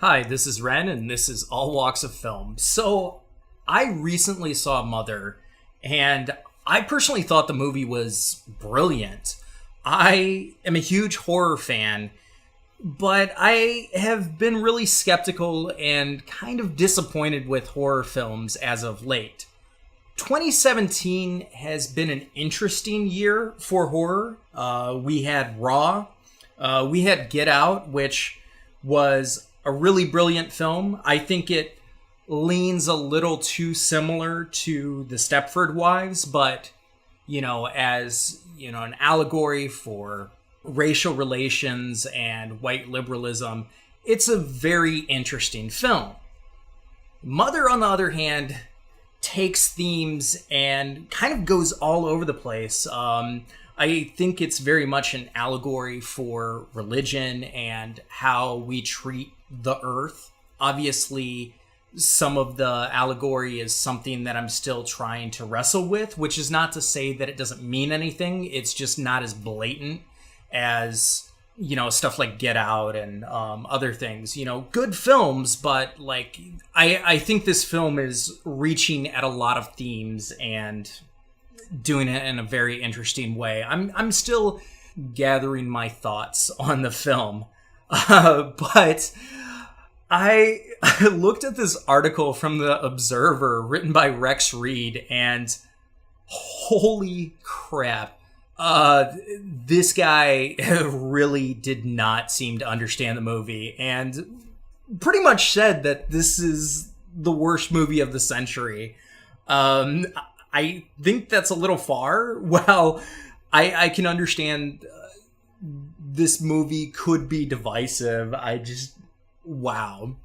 Hi, this is Ren, and this is All Walks of Film. So, I recently saw Mother, and I personally thought the movie was brilliant. I am a huge horror fan, but I have been really skeptical and kind of disappointed with horror films as of late. 2017 has been an interesting year for horror. We had Raw, we had Get Out, which was a really brilliant film. I think it leans a little too similar to the Stepford Wives, but as an allegory for racial relations and white liberalism, it's a very interesting film. Mother, on the other hand, takes themes and kind of goes all over the place. I think it's very much an allegory for religion and how we treat the earth. Obviously, some of the allegory is something that I'm still trying to wrestle with, which is not to say that it doesn't mean anything. It's just not as blatant as, stuff like Get Out and other things. Good films, but I think this film is reaching at a lot of themes and doing it in a very interesting way. I'm still gathering my thoughts on the film, but I looked at this article from the Observer written by Rex Reed, and holy crap, this guy really did not seem to understand the movie, and pretty much said that this is the worst movie of the century. I think that's a little far. Well, I can understand this movie could be divisive. Wow.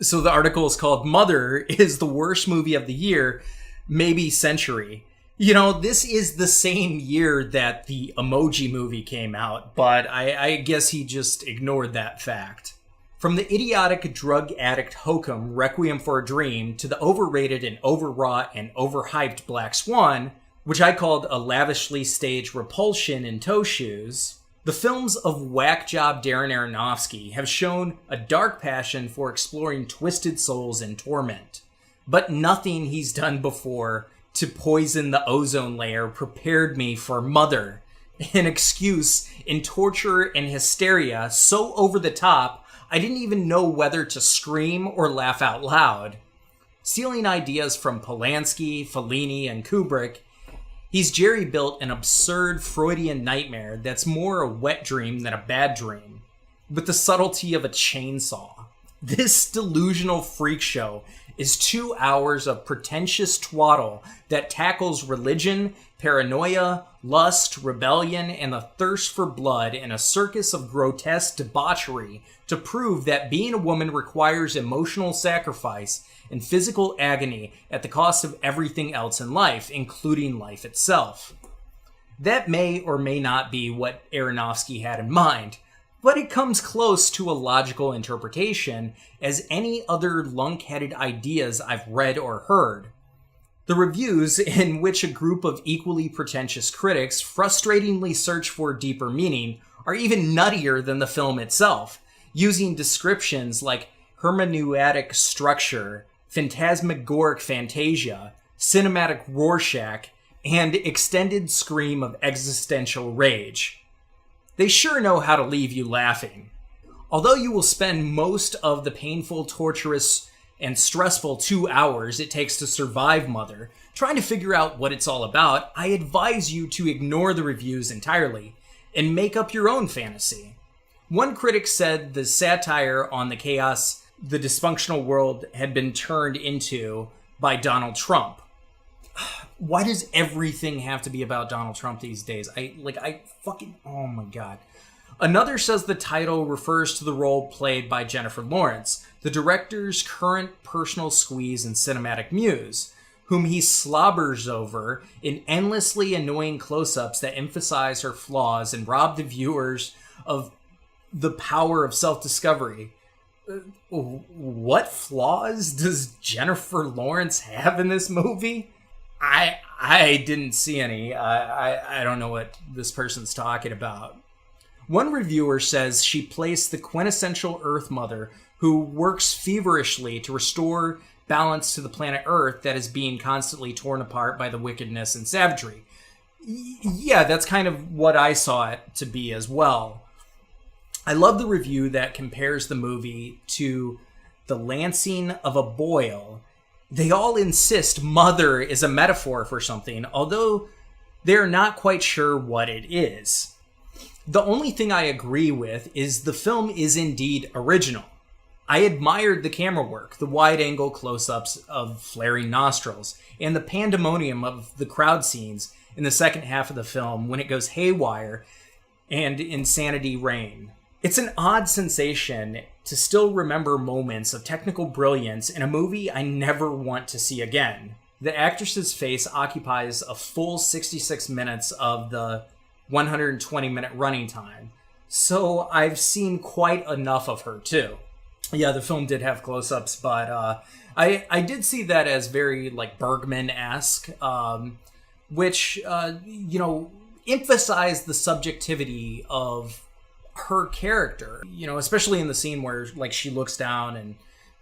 So the article is called "Mother is the worst movie of the year, maybe century." This is the same year that the Emoji Movie came out, but I guess he just ignored that fact. From the idiotic drug addict hokum Requiem for a Dream to the overrated and overwrought and overhyped Black Swan, which I called a lavishly staged repulsion in toe shoes, the films of whack job Darren Aronofsky have shown a dark passion for exploring twisted souls in torment. But nothing he's done before to poison the ozone layer prepared me for Mother, an excuse in torture and hysteria so over the top I didn't even know whether to scream or laugh out loud. Stealing ideas from Polanski, Fellini, and Kubrick, he's jerry-built an absurd Freudian nightmare that's more a wet dream than a bad dream, with the subtlety of a chainsaw. This delusional freak show is 2 hours of pretentious twaddle that tackles religion, paranoia, lust, rebellion, and the thirst for blood in a circus of grotesque debauchery to prove that being a woman requires emotional sacrifice and physical agony at the cost of everything else in life, including life itself. That may or may not be what Aronofsky had in mind, but it comes close to a logical interpretation as any other lunk-headed ideas I've read or heard. The reviews, in which a group of equally pretentious critics frustratingly search for deeper meaning, are even nuttier than the film itself, using descriptions like hermeneutic structure, phantasmagoric fantasia, cinematic Rorschach, and extended scream of existential rage. They sure know how to leave you laughing. Although you will spend most of the painful, torturous, and stressful 2 hours it takes to survive Mother trying to figure out what it's all about, I advise you to ignore the reviews entirely and make up your own fantasy. One critic said the satire on the chaos the dysfunctional world had been turned into by Donald Trump. Why does everything have to be about Donald Trump these days? Oh my God. Another says the title refers to the role played by Jennifer Lawrence, the director's current personal squeeze and cinematic muse, whom he slobbers over in endlessly annoying close-ups that emphasize her flaws and rob the viewers of the power of self-discovery. What flaws does Jennifer Lawrence have in this movie? I didn't see any. I don't know what this person's talking about. One reviewer says she plays the quintessential Earth Mother who works feverishly to restore balance to the planet Earth that is being constantly torn apart by the wickedness and savagery. Yeah, that's kind of what I saw it to be as well. I love the review that compares the movie to the lancing of a boil. They all insist mother is a metaphor for something, although they're not quite sure what it is. The only thing I agree with is the film is indeed original. I admired the camera work, the wide-angle close-ups of flaring nostrils, and the pandemonium of the crowd scenes in the second half of the film when it goes haywire and insanity reign. It's an odd sensation to still remember moments of technical brilliance in a movie I never want to see again. The actress's face occupies a full 66 minutes of the 120-minute running time, so I've seen quite enough of her too. Yeah, the film did have close-ups, but I did see that as very like Bergman-esque, which emphasized the subjectivity of her character, especially in the scene where like she looks down and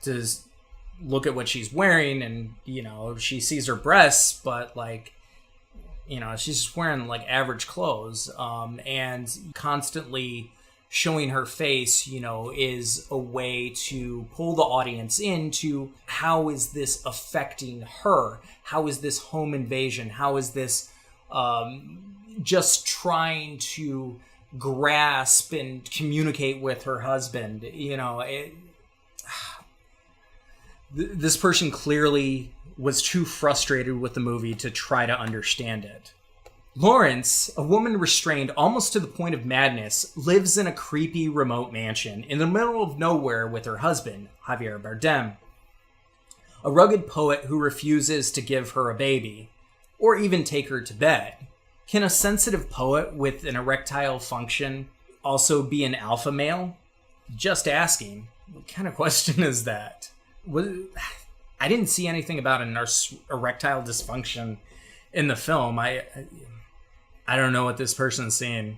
to look at what she's wearing, and she sees her breasts, but like she's just wearing like average clothes, and constantly showing her face is a way to pull the audience into how is this affecting her, how is this home invasion, how is this just trying to grasp and communicate with her husband. This person clearly was too frustrated with the movie to try to understand it. Lawrence, a woman restrained almost to the point of madness, lives in a creepy remote mansion in the middle of nowhere with her husband, Javier Bardem, a rugged poet who refuses to give her a baby or even take her to bed. Can a sensitive poet with an erectile function also be an alpha male? Just asking. What kind of question is that? I didn't see anything about an erectile dysfunction in the film. I don't know what this person's saying.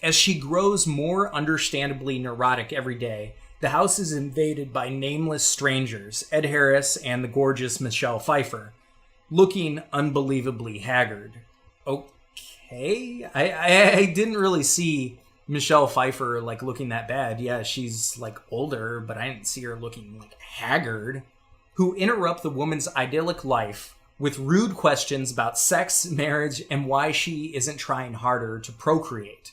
As she grows more understandably neurotic every day, the house is invaded by nameless strangers, Ed Harris and the gorgeous Michelle Pfeiffer, looking unbelievably haggard. Okay, I didn't really see Michelle Pfeiffer like looking that bad. Yeah, she's like older, but I didn't see her looking like haggard. Who interrupt the woman's idyllic life with rude questions about sex, marriage, and why she isn't trying harder to procreate.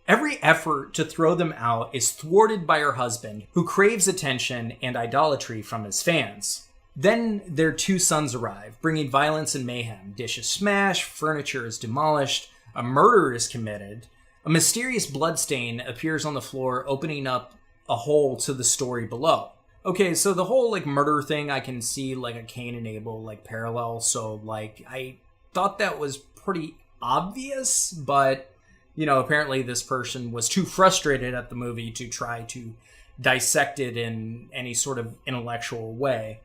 Every effort to throw them out is thwarted by her husband, who craves attention and idolatry from his fans. Then their two sons arrive, bringing violence and mayhem. Dishes smash, furniture is demolished, a murder is committed, a mysterious bloodstain appears on the floor, opening up a hole to the story below. Okay, so the whole like murder thing, I can see like a Cain and Abel like parallel, so like I thought that was pretty obvious, but apparently this person was too frustrated at the movie to try to dissect it in any sort of intellectual way.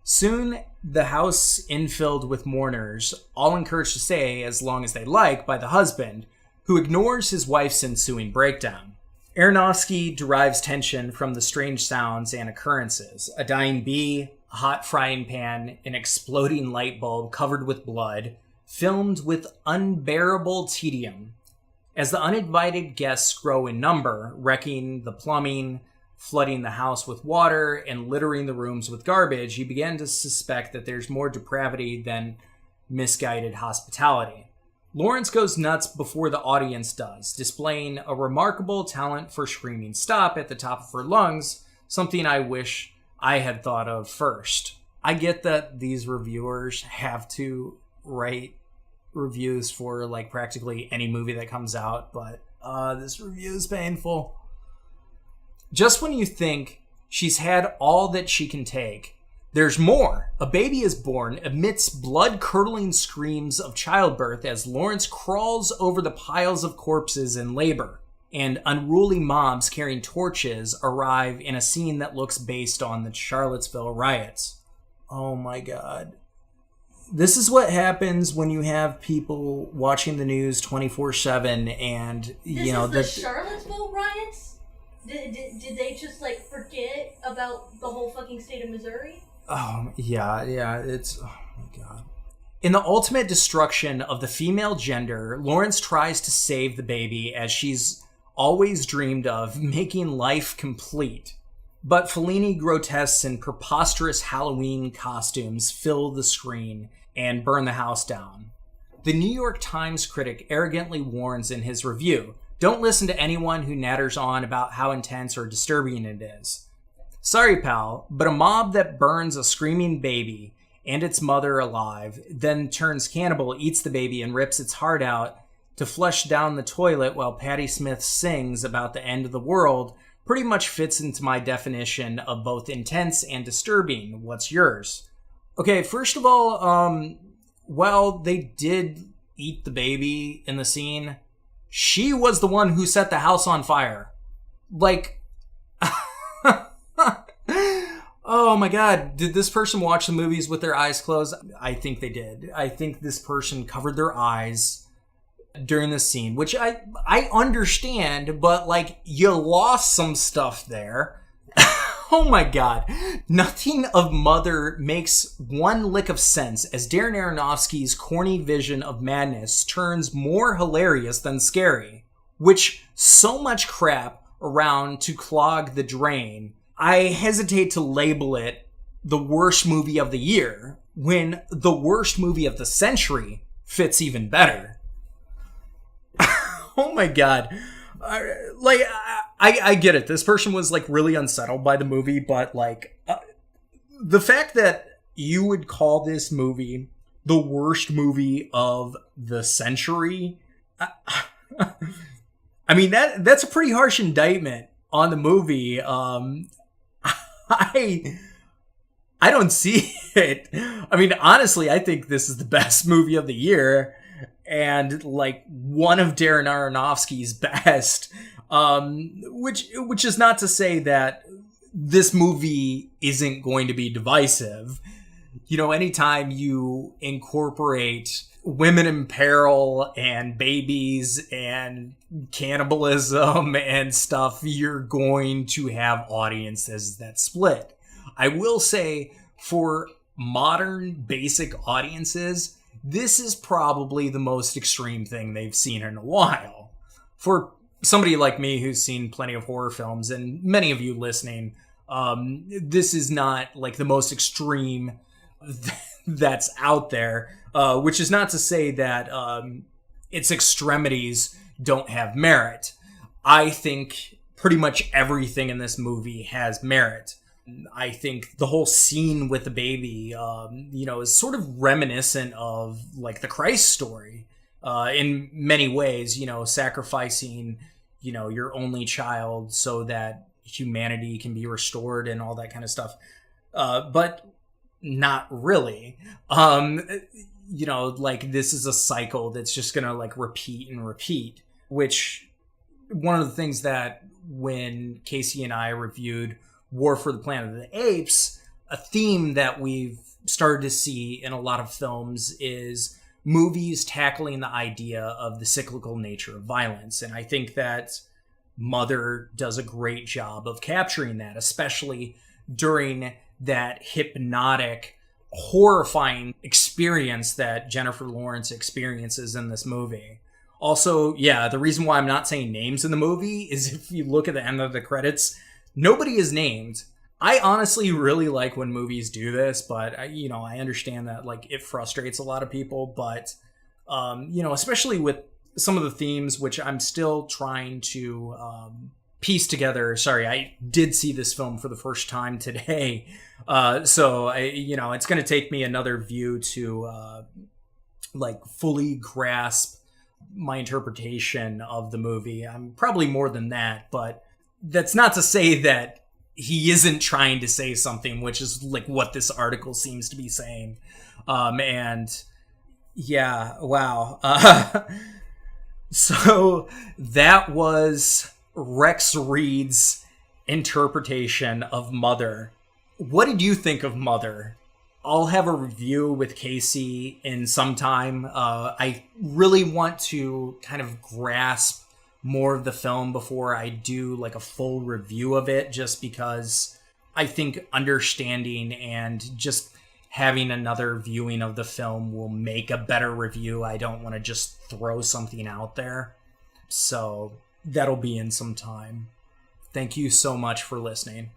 Soon, the house infilled with mourners, all encouraged to stay as long as they like by the husband, who ignores his wife's ensuing breakdown. Aronofsky derives tension from the strange sounds and occurrences. A dying bee, a hot frying pan, an exploding light bulb covered with blood, filmed with unbearable tedium. As the uninvited guests grow in number, wrecking the plumbing, flooding the house with water, and littering the rooms with garbage, you begin to suspect that there's more depravity than misguided hospitality. Lawrence goes nuts before the audience does, displaying a remarkable talent for screaming stop at the top of her lungs, something I wish I had thought of first. I get that these reviewers have to write reviews for like practically any movie that comes out, but this review is painful. Just when you think she's had all that she can take, there's more. A baby is born amidst blood-curdling screams of childbirth as Lawrence crawls over the piles of corpses in labor, and unruly mobs carrying torches arrive in a scene that looks based on the Charlottesville riots. Oh my god. This is what happens when you have people watching the news 24/7 and, the Charlottesville riots? Did they just, forget about the whole fucking state of Missouri? Oh, yeah, it's... Oh, my God. In the ultimate destruction of the female gender, Lawrence tries to save the baby as she's always dreamed of, making life complete. But Fellini grotesques and preposterous Halloween costumes fill the screen and burn the house down. The New York Times critic arrogantly warns in his review, "Don't listen to anyone who natters on about how intense or disturbing it is. Sorry, pal, but a mob that burns a screaming baby and its mother alive, then turns cannibal, eats the baby, and rips its heart out to flush down the toilet while Patti Smith sings about the end of the world pretty much fits into my definition of both intense and disturbing. What's yours?" Okay, first of all, while they did eat the baby in the scene, she was the one who set the house on fire. Oh my God, did this person watch the movies with their eyes closed? I think they did. I think this person covered their eyes during this scene, which I understand, but you lost some stuff there. Oh my God. Nothing of Mother makes one lick of sense as Darren Aronofsky's corny vision of madness turns more hilarious than scary, which so much crap around to clog the drain. I hesitate to label it the worst movie of the year when the worst movie of the century fits even better. Oh my God. I get it. This person was really unsettled by the movie, but the fact that you would call this movie the worst movie of the century, I mean, that's a pretty harsh indictment on the movie. I don't see it. I mean, honestly, I think this is the best movie of the year and one of Darren Aronofsky's best. Which is not to say that this movie isn't going to be divisive. Anytime you incorporate women in peril and babies and cannibalism and stuff, you're going to have audiences that split. I will say, for modern basic audiences, this is probably the most extreme thing they've seen in a while. For somebody like me who's seen plenty of horror films, and many of you listening, this is not the most extreme that's out there, which is not to say that its extremities don't have merit. I think pretty much everything in this movie has merit. I think the whole scene with the baby, is sort of reminiscent of the Christ story in many ways, sacrificing, your only child so that humanity can be restored and all that kind of stuff. But not really. This is a cycle that's just going to repeat and repeat, which one of the things that when Casey and I reviewed War for the Planet of the Apes, a theme that we've started to see in a lot of films is movies tackling the idea of the cyclical nature of violence. And I think that Mother does a great job of capturing that, especially during that hypnotic, horrifying experience that Jennifer Lawrence experiences in this movie. Also, yeah, the reason why I'm not saying names in the movie is if you look at the end of the credits, nobody is named. I honestly really like when movies do this, but I understand that it frustrates a lot of people, but especially with some of the themes, which I'm still trying to piece together. Sorry, I did see this film for the first time today, so it's going to take me another view to fully grasp my interpretation of the movie. I'm probably more than that, but that's not to say that he isn't trying to say something, which is what this article seems to be saying. And yeah, wow. So that was Rex Reed's interpretation of Mother. What did you think of Mother? I'll have a review with Casey in some time. I really want to kind of grasp more of the film before I do like a full review of it, just because I think understanding and just having another viewing of the film will make a better review. I don't want to just throw something out there. So that'll be in some time. Thank you so much for listening.